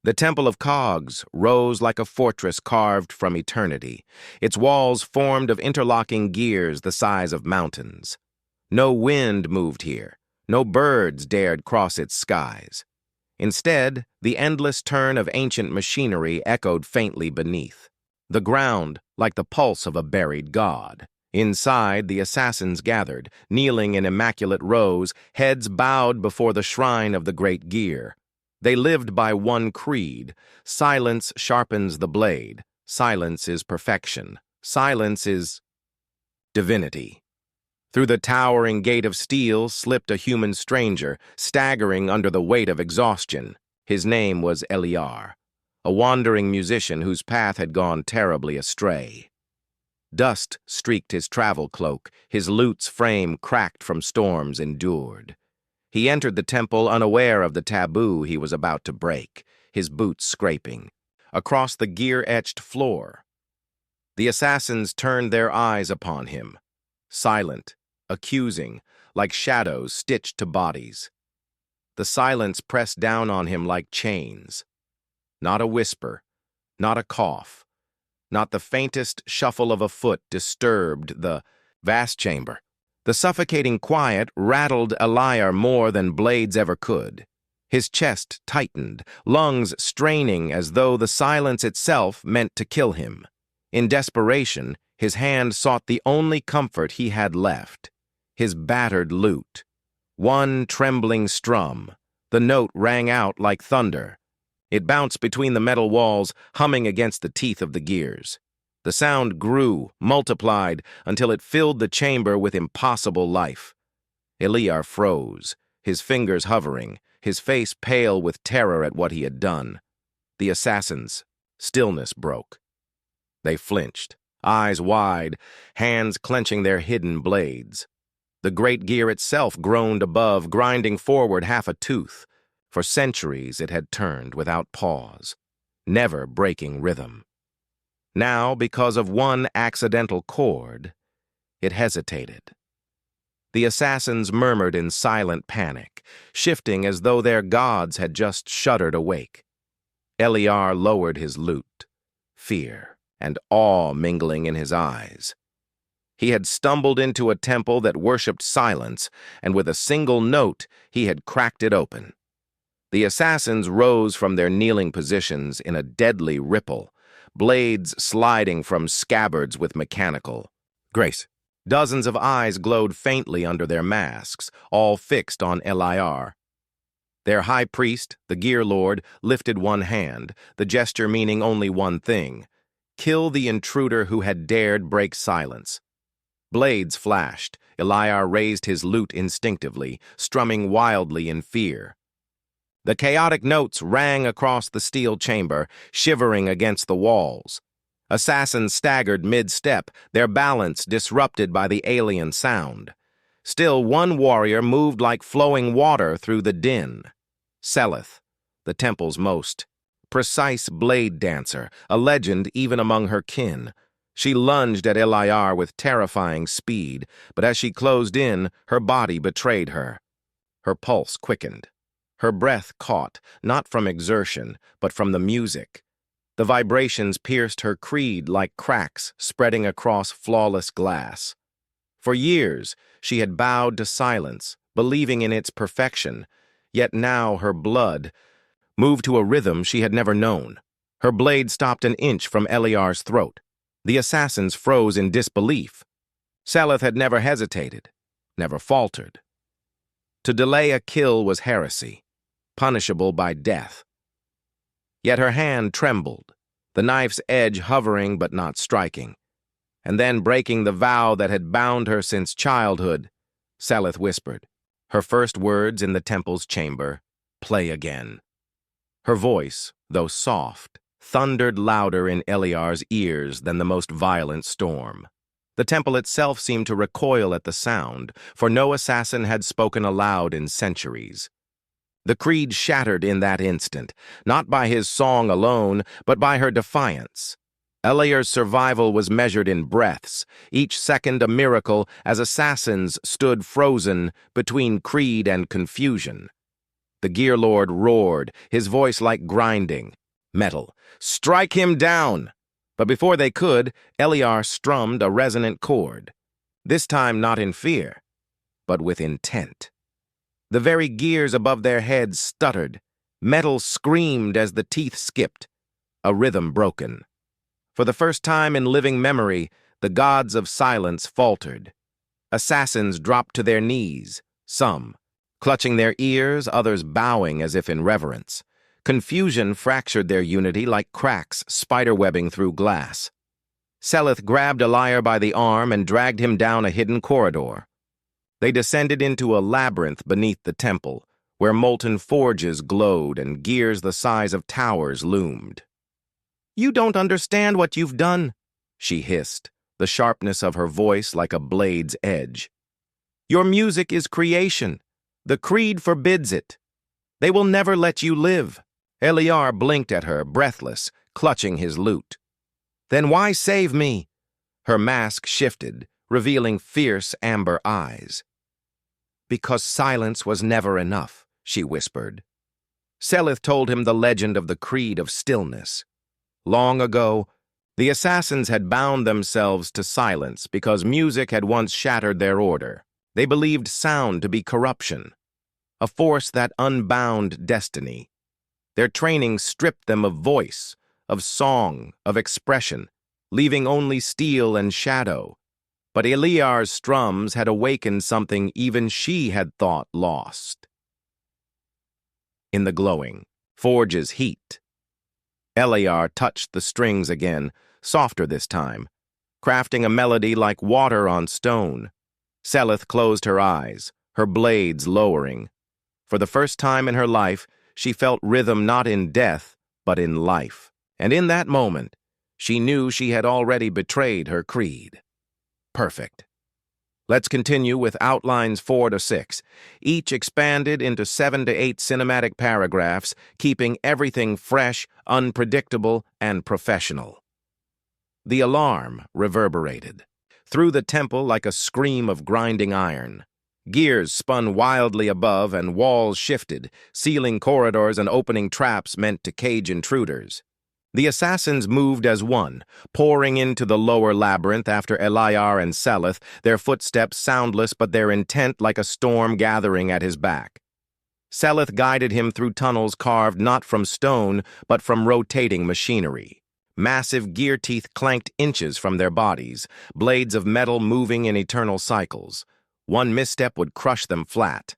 The Temple of Cogs rose like a fortress carved from eternity, its walls formed of interlocking gears the size of mountains. No wind moved here, no birds dared cross its skies. Instead, the endless turn of ancient machinery echoed faintly beneath. The ground, like the pulse of a buried god. Inside, the assassins gathered, kneeling in immaculate rows, heads bowed before the shrine of the great gear. They lived by one creed: silence sharpens the blade. Silence is perfection. Silence is divinity. Through the towering gate of steel slipped a human stranger, staggering under the weight of exhaustion. His name was Eliar, a wandering musician whose path had gone terribly astray. Dust streaked his travel cloak, his lute's frame cracked from storms endured. He entered the temple unaware of the taboo he was about to break, his boots scraping. Across the gear-etched floor, the assassins turned their eyes upon him, silent, accusing, like shadows stitched to bodies. The silence pressed down on him like chains. Not a whisper, not a cough, not the faintest shuffle of a foot disturbed the vast chamber. The suffocating quiet rattled Eliar more than blades ever could. His chest tightened, lungs straining as though the silence itself meant to kill him. In desperation, his hand sought the only comfort he had left: his battered lute. One trembling strum, the note rang out like thunder. It bounced between the metal walls, humming against the teeth of the gears. The sound grew, multiplied, until it filled the chamber with impossible life. Eliar froze, his fingers hovering, his face pale with terror at what he had done. The assassins' stillness broke. They flinched, eyes wide, hands clenching their hidden blades. The great gear itself groaned above, grinding forward half a tooth. For centuries it had turned without pause, never breaking rhythm. Now, because of one accidental chord, it hesitated. The assassins murmured in silent panic, shifting as though their gods had just shuddered awake. Eliar lowered his lute, fear and awe mingling in his eyes. He had stumbled into a temple that worshipped silence, and with a single note he had cracked it open. The assassins rose from their kneeling positions in a deadly ripple, blades sliding from scabbards with mechanical grace. Dozens of eyes glowed faintly under their masks, all fixed on Eliar. Their high priest, the Gear Lord, lifted one hand, the gesture meaning only one thing: kill the intruder who had dared break silence. Blades flashed. Eliar raised his lute instinctively, strumming wildly in fear. The chaotic notes rang across the steel chamber, shivering against the walls. Assassins staggered mid-step, their balance disrupted by the alien sound. Still, one warrior moved like flowing water through the din. Seleth, the temple's most precise blade dancer, a legend even among her kin. She lunged at Eliar with terrifying speed, but as she closed in, her body betrayed her. Her pulse quickened. Her breath caught, not from exertion, but from the music. The vibrations pierced her creed like cracks spreading across flawless glass. For years, she had bowed to silence, believing in its perfection, yet now her blood moved to a rhythm she had never known. Her blade stopped an inch from Eliar's throat. The assassins froze in disbelief. Seleth had never hesitated, never faltered. To delay a kill was heresy, punishable by death. Yet her hand trembled, the knife's edge hovering but not striking. And then, breaking the vow that had bound her since childhood, Seleth whispered, her first words in the temple's chamber: "Play again." Her voice, though soft, thundered louder in Eliar's ears than the most violent storm. The temple itself seemed to recoil at the sound, for no assassin had spoken aloud in centuries. The creed shattered in that instant, not by his song alone, but by her defiance. Eliar's survival was measured in breaths, each second a miracle as assassins stood frozen between creed and confusion. The Gear Lord roared, his voice like grinding metal. "Strike him down!" But before they could, Eliar strummed a resonant chord. This time not in fear, but with intent. The very gears above their heads stuttered. Metal screamed as the teeth skipped, a rhythm broken. For the first time in living memory, the gods of silence faltered. Assassins dropped to their knees, some clutching their ears, others bowing as if in reverence. Confusion fractured their unity like cracks spiderwebbing through glass. Seleth grabbed Eliar by the arm and dragged him down a hidden corridor. They descended into a labyrinth beneath the temple, where molten forges glowed and gears the size of towers loomed. "You don't understand what you've done," she hissed, the sharpness of her voice like a blade's edge. "Your music is creation. The creed forbids it. They will never let you live." Eliar blinked at her, breathless, clutching his lute. "Then why save me?" Her mask shifted, revealing fierce amber eyes. "Because silence was never enough," she whispered. Seleth told him the legend of the Creed of Stillness. Long ago, the assassins had bound themselves to silence because music had once shattered their order. They believed sound to be corruption, a force that unbound destiny. Their training stripped them of voice, of song, of expression, leaving only steel and shadow. But Eliar's strums had awakened something even she had thought lost. In the glowing forge's heat, Eliar touched the strings again, softer this time, crafting a melody like water on stone. Seleth closed her eyes, her blades lowering. For the first time in her life, she felt rhythm not in death, but in life. And in that moment, she knew she had already betrayed her creed. Perfect. Let's continue with outlines 4 to 6, each expanded into 7 to 8 cinematic paragraphs, keeping everything fresh, unpredictable, and professional. The alarm reverberated through the temple like a scream of grinding iron. Gears spun wildly above and walls shifted, sealing corridors and opening traps meant to cage intruders. The assassins moved as one, pouring into the lower labyrinth after Eliar and Seleth, their footsteps soundless but their intent like a storm gathering at his back. Seleth guided him through tunnels carved not from stone but from rotating machinery. Massive gear teeth clanked inches from their bodies, blades of metal moving in eternal cycles. One misstep would crush them flat.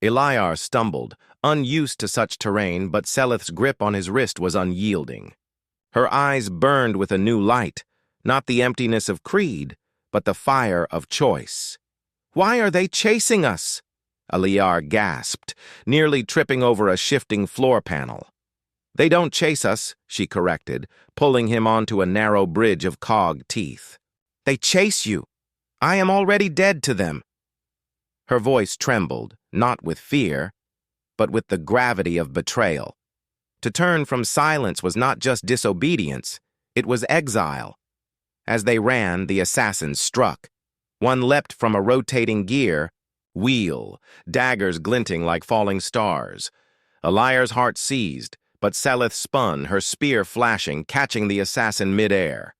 Eliar stumbled, unused to such terrain, but Seleth's grip on his wrist was unyielding. Her eyes burned with a new light, not the emptiness of creed, but the fire of choice. "Why are they chasing us?" Eliar gasped, nearly tripping over a shifting floor panel. "They don't chase us," she corrected, pulling him onto a narrow bridge of cog teeth. "They chase you. I am already dead to them." Her voice trembled, not with fear, but with the gravity of betrayal. To turn from silence was not just disobedience, it was exile. As they ran, the assassins struck. One leapt from a rotating gear, wheel, daggers glinting like falling stars. Eliar's heart seized, but Seleth spun, her spear flashing, catching the assassin midair.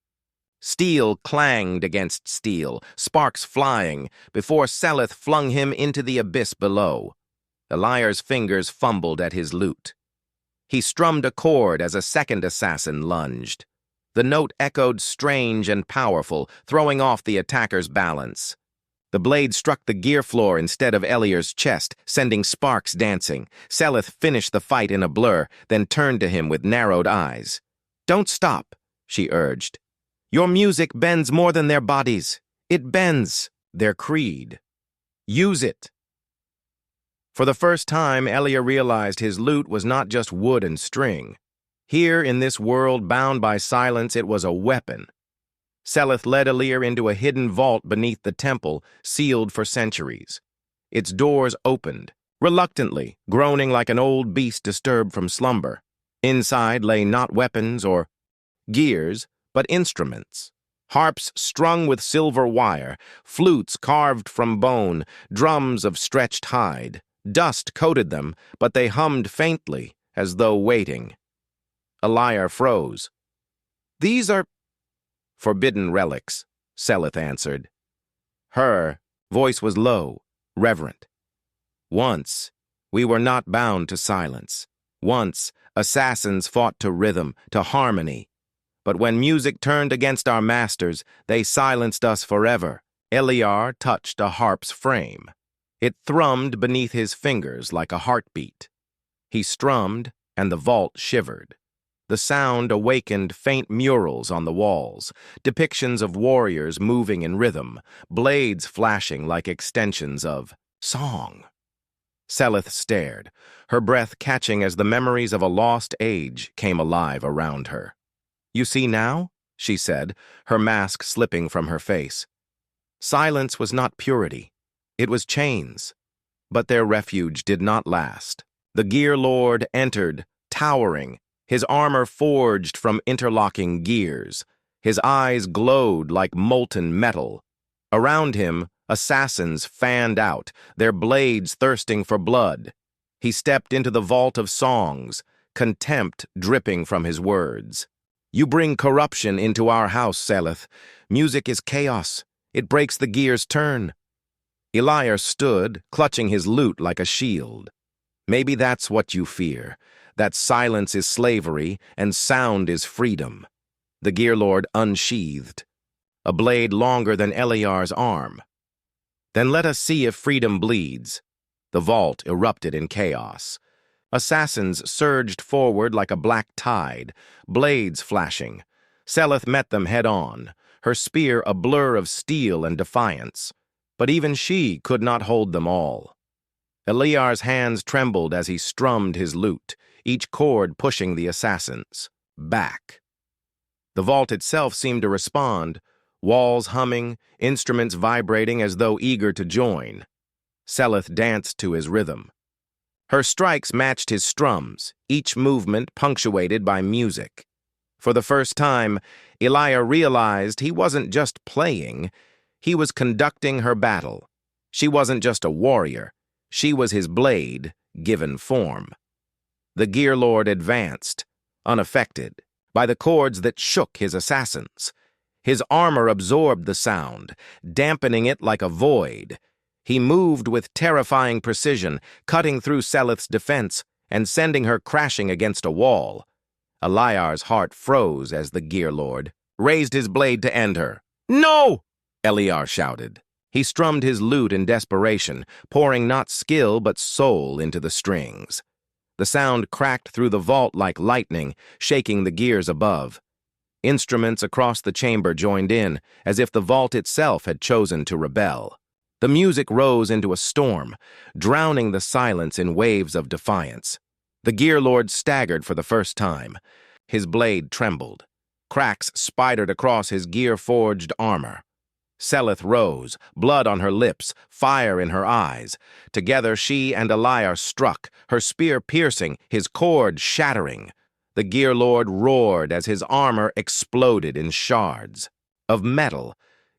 Steel clanged against steel, sparks flying, before Seleth flung him into the abyss below. Eliar's fingers fumbled at his lute. He strummed a chord as a second assassin lunged. The note echoed strange and powerful, throwing off the attacker's balance. The blade struck the gear floor instead of Eliar's chest, sending sparks dancing. Seleth finished the fight in a blur, then turned to him with narrowed eyes. "Don't stop," she urged. "Your music bends more than their bodies. It bends their creed. Use it." For the first time, Eliar realized his lute was not just wood and string. Here, in this world bound by silence, it was a weapon. Seleth led Eliar into a hidden vault beneath the temple, sealed for centuries. Its doors opened, reluctantly, groaning like an old beast disturbed from slumber. Inside lay not weapons or gears, but instruments. Harps strung with silver wire, flutes carved from bone, drums of stretched hide. Dust coated them, but they hummed faintly, as though waiting. Elayar froze. "These are forbidden relics," Seleth answered. Her voice was low, reverent. "Once, we were not bound to silence. Once, assassins fought to rhythm, to harmony. But when music turned against our masters, they silenced us forever." Elayar touched a harp's frame. It thrummed beneath his fingers like a heartbeat. He strummed, and the vault shivered. The sound awakened faint murals on the walls, depictions of warriors moving in rhythm, blades flashing like extensions of song. Seleth stared, her breath catching as the memories of a lost age came alive around her. "You see now?" she said, her mask slipping from her face. Silence was not purity. It was chains. But their refuge did not last. The Gear Lord entered, towering, his armor forged from interlocking gears. His eyes glowed like molten metal. Around him, assassins fanned out, their blades thirsting for blood. He stepped into the vault of songs, contempt dripping from his words. "You bring corruption into our house, Seleth. Music is chaos. It breaks the gear's turn." Elayar stood, clutching his lute like a shield. "Maybe that's what you fear, that silence is slavery and sound is freedom." The Gear Lord unsheathed, a blade longer than Elayar's arm. "Then let us see if freedom bleeds." The vault erupted in chaos. Assassins surged forward like a black tide, blades flashing. Seleth met them head-on, her spear a blur of steel and defiance. But even she could not hold them all. Elayar's hands trembled as he strummed his lute, each chord pushing the assassins back. The vault itself seemed to respond, walls humming, instruments vibrating as though eager to join. Seleth danced to his rhythm. Her strikes matched his strums, each movement punctuated by music. For the first time, Elayar realized he wasn't just playing, he was conducting her battle. She wasn't just a warrior, she was his blade, given form. The Gear Lord advanced, unaffected, by the chords that shook his assassins. His armor absorbed the sound, dampening it like a void. He moved with terrifying precision, cutting through Seleth's defense and sending her crashing against a wall. Elayar's heart froze as the Gear Lord raised his blade to end her. "No!" Elayar shouted. He strummed his lute in desperation, pouring not skill but soul into the strings. The sound cracked through the vault like lightning, shaking the gears above. Instruments across the chamber joined in, as if the vault itself had chosen to rebel. The music rose into a storm, drowning the silence in waves of defiance. The Gear Lord staggered for the first time. His blade trembled. Cracks spidered across his gear-forged armor. Seleth rose, blood on her lips, fire in her eyes. Together she and Elayar struck, her spear piercing, his cord shattering. The Gear Lord roared as his armor exploded in shards of metal,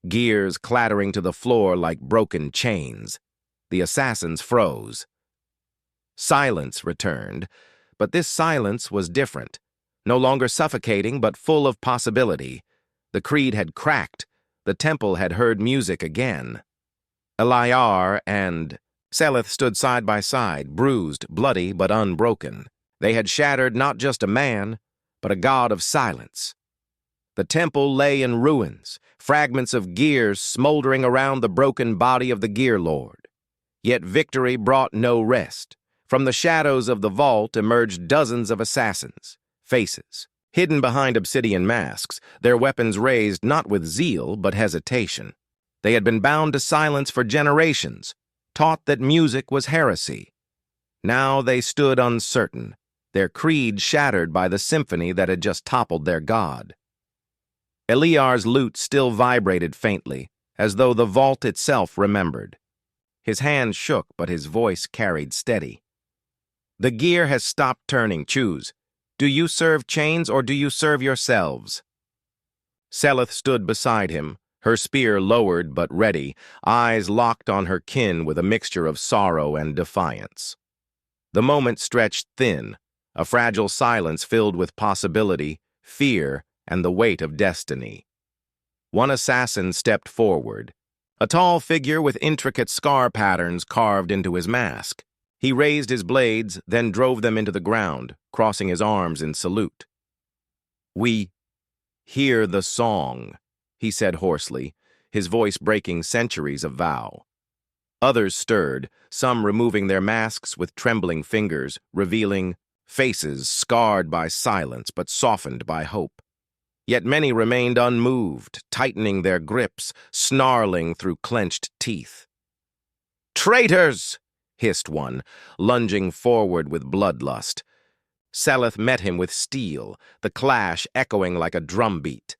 gears clattering to the floor like broken chains. The assassins froze. Silence returned, but this silence was different, no longer suffocating but full of possibility. The creed had cracked. The temple had heard music again. Elayar and Seleth stood side by side, bruised, bloody, but unbroken. They had shattered not just a man, but a god of silence. The temple lay in ruins, fragments of gears smoldering around the broken body of the Gear Lord. Yet victory brought no rest. From the shadows of the vault emerged dozens of assassins, faces, hidden behind obsidian masks, their weapons raised not with zeal but hesitation. They had been bound to silence for generations, taught that music was heresy. Now they stood uncertain, their creed shattered by the symphony that had just toppled their god. Elayar's lute still vibrated faintly, as though the vault itself remembered. His hands shook, but his voice carried steady. "The gear has stopped turning. Choose. Do you serve chains or do you serve yourselves?" Seleth stood beside him, Her spear lowered but ready, eyes locked on her kin with a mixture of sorrow and defiance. The moment stretched thin, a fragile silence filled with possibility, fear, and the weight of destiny. One assassin stepped forward, a tall figure with intricate scar patterns carved into his mask. He raised his blades, then drove them into the ground, crossing his arms in salute. "We hear the song," he said hoarsely, his voice breaking centuries of vow. Others stirred, some removing their masks with trembling fingers, revealing faces scarred by silence but softened by hope. Yet many remained unmoved, tightening their grips, snarling through clenched teeth. "Traitors!" hissed one, lunging forward with bloodlust. Seleth met him with steel, the clash echoing like a drumbeat.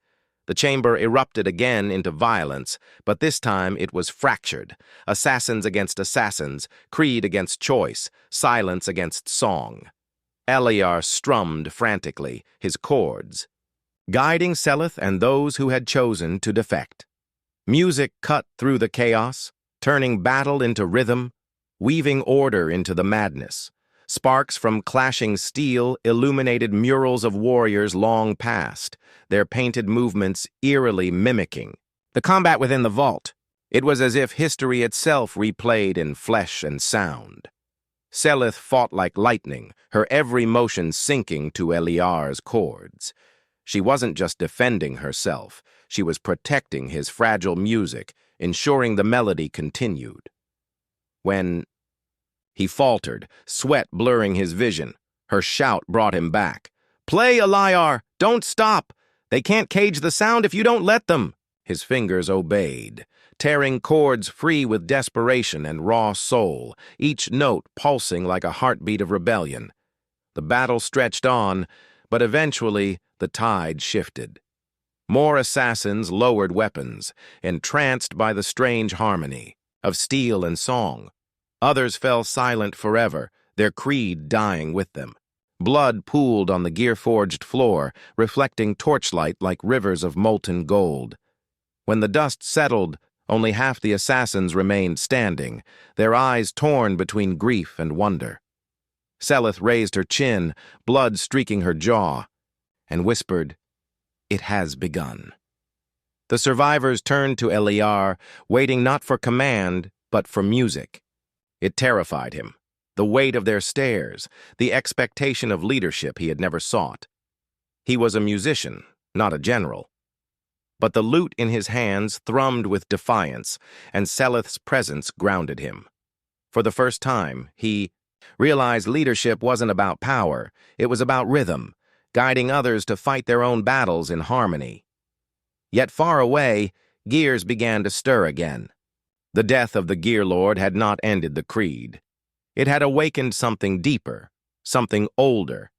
The chamber erupted again into violence, but this time it was fractured. Assassins against assassins, creed against choice, silence against song. Eliar strummed frantically, his chords, guiding Seleth and those who had chosen to defect. Music cut through the chaos, turning battle into rhythm, weaving order into the madness. Sparks from clashing steel illuminated murals of warriors long past, their painted movements eerily mimicking the combat within the vault. It was as if history itself replayed in flesh and sound. Seleth fought like lightning, her every motion sinking to Eliar's chords. She wasn't just defending herself, she was protecting his fragile music, ensuring the melody continued. When he faltered, sweat blurring his vision, her shout brought him back. "Play, Eliar! Don't stop! They can't cage the sound if you don't let them!" His fingers obeyed, tearing chords free with desperation and raw soul, each note pulsing like a heartbeat of rebellion. The battle stretched on, but eventually the tide shifted. More assassins lowered weapons, entranced by the strange harmony of steel and song. Others fell silent forever, their creed dying with them. Blood pooled on the gear-forged floor, reflecting torchlight like rivers of molten gold. When the dust settled, only half the assassins remained standing, their eyes torn between grief and wonder. Seleth raised her chin, blood streaking her jaw, and whispered, "It has begun." The survivors turned to Eliar, waiting not for command, but for music. It terrified him, the weight of their stares, the expectation of leadership he had never sought. He was a musician, not a general. But the lute in his hands thrummed with defiance, and Seleth's presence grounded him. For the first time, he realized leadership wasn't about power, it was about rhythm, guiding others to fight their own battles in harmony. Yet far away, gears began to stir again. The death of the Gear Lord had not ended the creed. It had awakened something deeper, something older.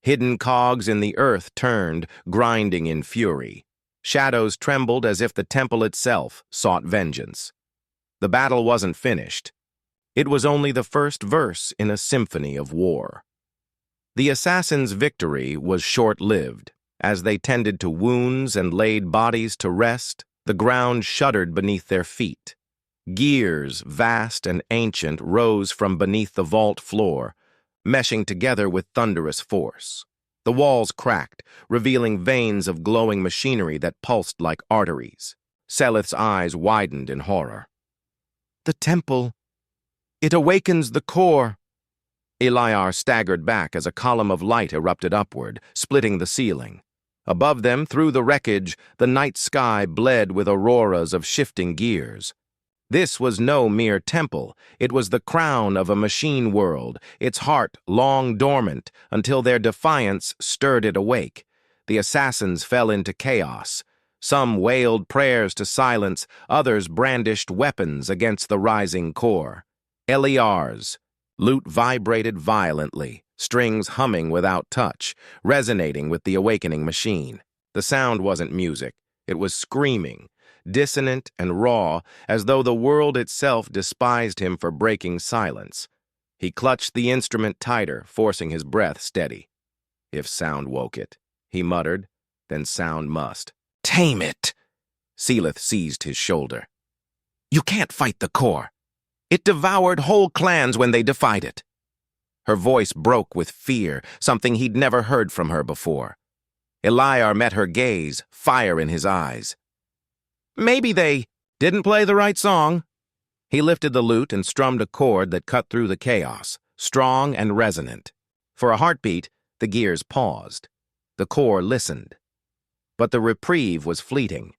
Hidden cogs in the earth turned, grinding in fury. Shadows trembled as if the temple itself sought vengeance. The battle wasn't finished. It was only the first verse in a symphony of war. The assassins' victory was short-lived. As they tended to wounds and laid bodies to rest, the ground shuddered beneath their feet. Gears, vast and ancient, rose from beneath the vault floor, meshing together with thunderous force. The walls cracked, revealing veins of glowing machinery that pulsed like arteries. Seleth's eyes widened in horror. "The temple! It awakens the core!" Eliar staggered back as a column of light erupted upward, splitting the ceiling. Above them, through the wreckage, the night sky bled with auroras of shifting gears. This was no mere temple. It was the crown of a machine world, its heart long dormant until their defiance stirred it awake. The assassins fell into chaos. Some wailed prayers to silence, others brandished weapons against the rising core. Eliar's lute vibrated violently, strings humming without touch, resonating with the awakening machine. The sound wasn't music. It was screaming, dissonant and raw, as though the world itself despised him for breaking silence. He clutched the instrument tighter, forcing his breath steady. "If sound woke it," he muttered, "then sound must." "Tame it!" Selith seized his shoulder. You can't fight the core. It devoured whole clans when they defied it. Her voice broke with fear, something he'd never heard from her before. Eliar met her gaze, fire in his eyes. Maybe they didn't play the right song. He lifted the lute and strummed a chord that cut through the chaos, strong and resonant. For a heartbeat, the gears paused. The core listened. But the reprieve was fleeting.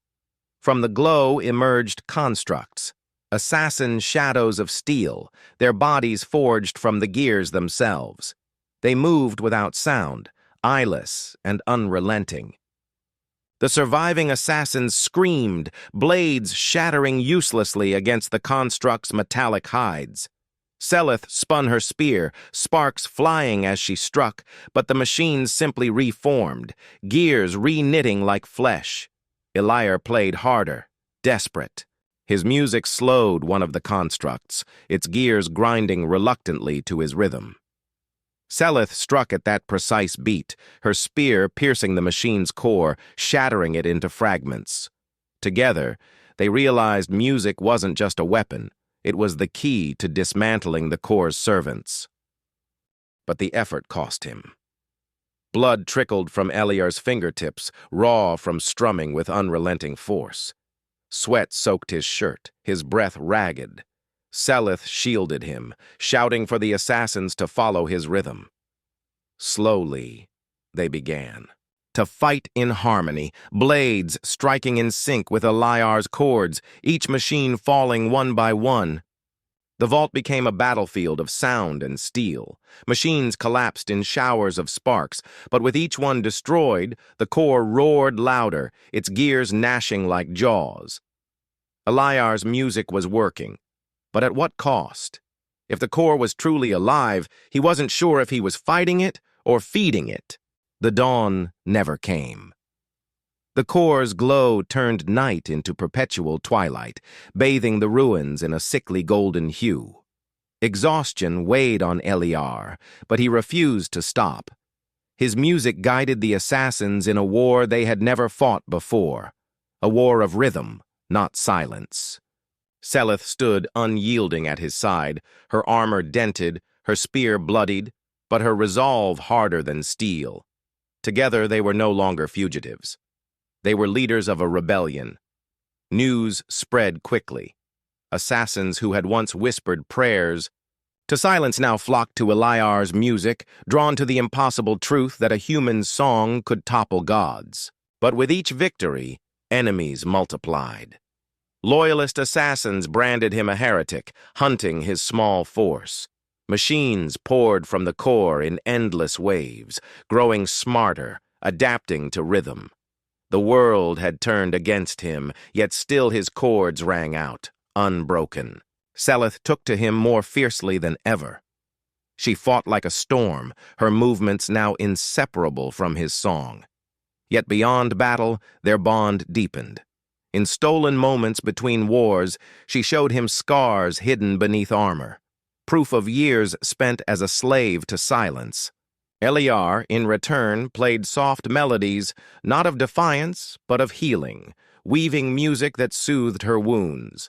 From the glow emerged constructs, assassin shadows of steel, their bodies forged from the gears themselves. They moved without sound, eyeless and unrelenting. The surviving assassins screamed, blades shattering uselessly against the construct's metallic hides. Selith spun her spear, sparks flying as she struck, but the machines simply reformed, gears re-knitting like flesh. Eliar played harder, desperate. His music slowed one of the constructs, its gears grinding reluctantly to his rhythm. Selith struck at that precise beat, her spear piercing the machine's core, shattering it into fragments. Together, they realized music wasn't just a weapon, it was the key to dismantling the core's servants. But the effort cost him. Blood trickled from Eliar's fingertips, raw from strumming with unrelenting force. Sweat soaked his shirt, his breath ragged. Selith shielded him, shouting for the assassins to follow his rhythm. Slowly, they began to fight in harmony, blades striking in sync with Eliar's chords, each machine falling one by one. The vault became a battlefield of sound and steel. Machines collapsed in showers of sparks, but with each one destroyed, the core roared louder, its gears gnashing like jaws. Eliar's music was working, but at what cost? If the core was truly alive, he wasn't sure if he was fighting it or feeding it. The dawn never came. The core's glow turned night into perpetual twilight, bathing the ruins in a sickly golden hue. Exhaustion weighed on Eliar, but he refused to stop. His music guided the assassins in a war they had never fought before, a war of rhythm, not silence. Selith stood unyielding at his side, her armor dented, her spear bloodied, but her resolve harder than steel. Together they were no longer fugitives. They were leaders of a rebellion. News spread quickly. Assassins who had once whispered prayers to silence now flocked to Eliar's music, drawn to the impossible truth that a human song could topple gods. But with each victory, enemies multiplied. Loyalist assassins branded him a heretic, hunting his small force. Machines poured from the core in endless waves, growing smarter, adapting to rhythm. The world had turned against him, yet still his chords rang out, unbroken. Selith took to him more fiercely than ever. She fought like a storm, her movements now inseparable from his song. Yet beyond battle, their bond deepened. In stolen moments between wars, she showed him scars hidden beneath armor, proof of years spent as a slave to silence. Eliar, in return, played soft melodies, not of defiance, but of healing, weaving music that soothed her wounds.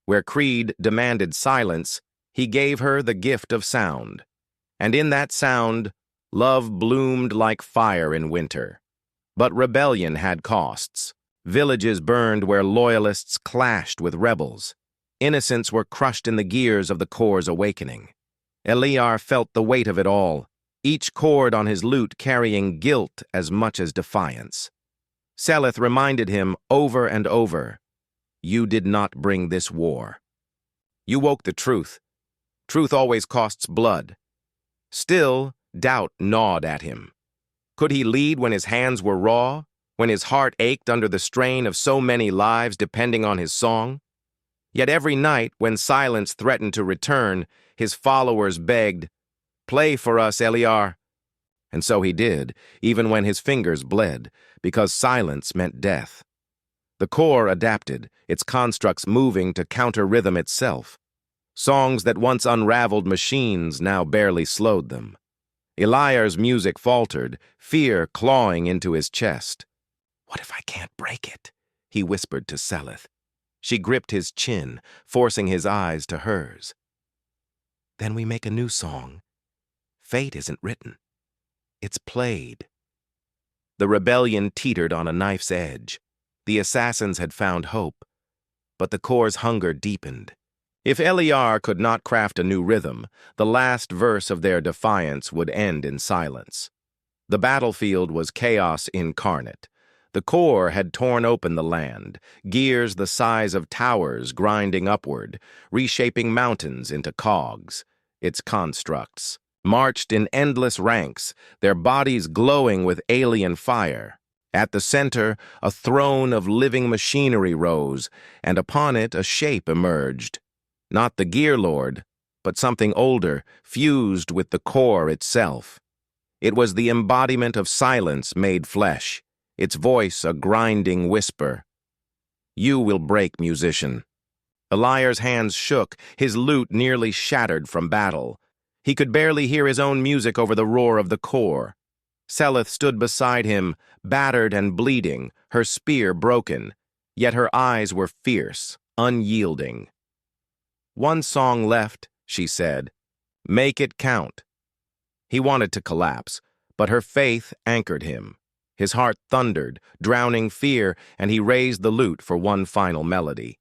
Where creed demanded silence, he gave her the gift of sound. And in that sound, love bloomed like fire in winter. But rebellion had costs. Villages burned where loyalists clashed with rebels. Innocents were crushed in the gears of the core's awakening. Eliar felt the weight of it all, each chord on his lute carrying guilt as much as defiance. Selith reminded him over and over, "You did not bring this war. You woke the truth. Truth always costs blood." Still, doubt gnawed at him. Could he lead when his hands were raw, when his heart ached under the strain of so many lives depending on his song? Yet every night, when silence threatened to return, his followers begged, "Play for us, Eliar." And so he did, even when his fingers bled, because silence meant death. The core adapted, its constructs moving to counter rhythm itself. Songs that once unraveled machines now barely slowed them. Eliar's music faltered, fear clawing into his chest. What if I can't break it? he whispered to Seleth. She gripped his chin, forcing his eyes to hers. Then we make a new song. Fate isn't written. It's played. The rebellion teetered on a knife's edge. The assassins had found hope, but the Corps' hunger deepened. If Eliar could not craft a new rhythm, the last verse of their defiance would end in silence. The battlefield was chaos incarnate. The Corps had torn open the land, gears the size of towers grinding upward, reshaping mountains into cogs. Its constructs marched in endless ranks, their bodies glowing with alien fire. At the center, a throne of living machinery rose, and upon it a shape emerged. Not the Gear Lord, but something older, fused with the Corps itself. It was the embodiment of silence made flesh, its voice a grinding whisper. You will break, musician. Eliar's hands shook, his lute nearly shattered from battle. He could barely hear his own music over the roar of the Corps. Seleth stood beside him, battered and bleeding, her spear broken, yet her eyes were fierce, unyielding. One song left, she said. Make it count. He wanted to collapse, but her faith anchored him. His heart thundered, drowning fear, and he raised the lute for one final melody.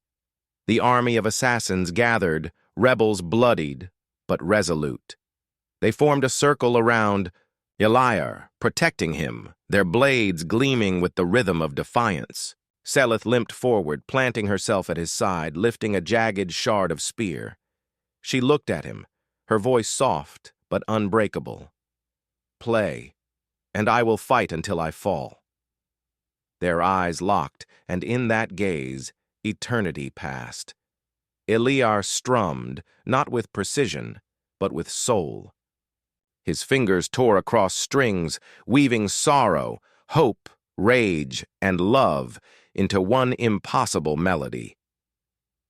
The army of assassins gathered, rebels bloodied, but resolute. They formed a circle around Eliar, protecting him, their blades gleaming with the rhythm of defiance. Seleth limped forward, planting herself at his side, lifting a jagged shard of spear. She looked at him, her voice soft but unbreakable. Play, and I will fight until I fall. Their eyes locked, and in that gaze, eternity passed. Eliar strummed, not with precision, but with soul. His fingers tore across strings, weaving sorrow, hope, rage, and love into one impossible melody.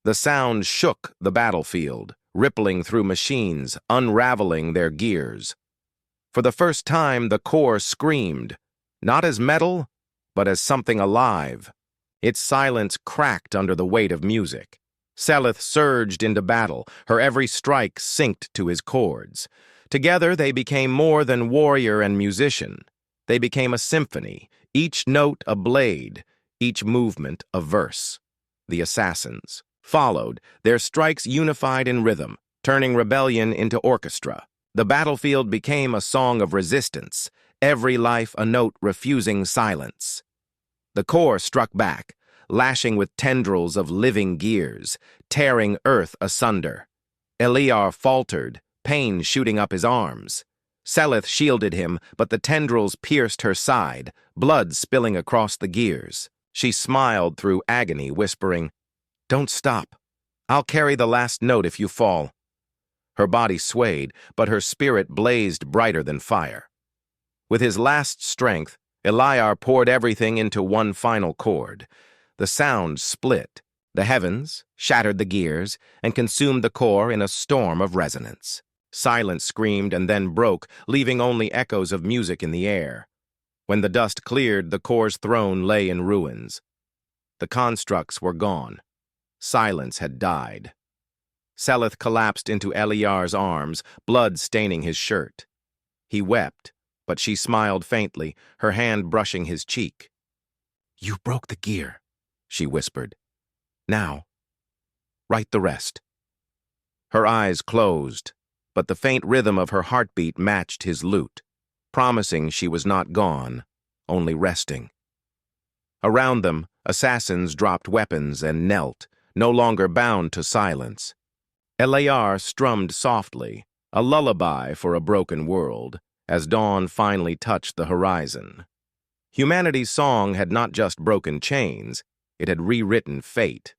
The sound shook the battlefield, rippling through machines, unraveling their gears. For the first time, the Corps screamed, not as metal, but as something alive. Its silence cracked under the weight of music. Seleth surged into battle, her every strike synced to his chords. Together they became more than warrior and musician. They became a symphony, each note a blade, each movement a verse. The assassins followed, their strikes unified in rhythm, turning rebellion into orchestra. The battlefield became a song of resistance, every life a note refusing silence. The Corps struck back, lashing with tendrils of living gears, tearing earth asunder. Eliar faltered, pain shooting up his arms. Seleth shielded him, but the tendrils pierced her side, blood spilling across the gears. She smiled through agony, whispering, Don't stop. I'll carry the last note if you fall. Her body swayed, but her spirit blazed brighter than fire. With his last strength, Eliar poured everything into one final chord. The sound split. The heavens shattered the gears and consumed the Corps in a storm of resonance. Silence screamed and then broke, leaving only echoes of music in the air. When the dust cleared, the Corps' throne lay in ruins. The constructs were gone. Silence had died. Seleth collapsed into Eliar's arms, blood staining his shirt. He wept, but she smiled faintly, her hand brushing his cheek. You broke the gear, she whispered. Now, write the rest. Her eyes closed, but the faint rhythm of her heartbeat matched his lute, promising she was not gone, only resting. Around them, assassins dropped weapons and knelt, no longer bound to silence. Eliar strummed softly, a lullaby for a broken world, as dawn finally touched the horizon. Humanity's song had not just broken chains, it had rewritten fate.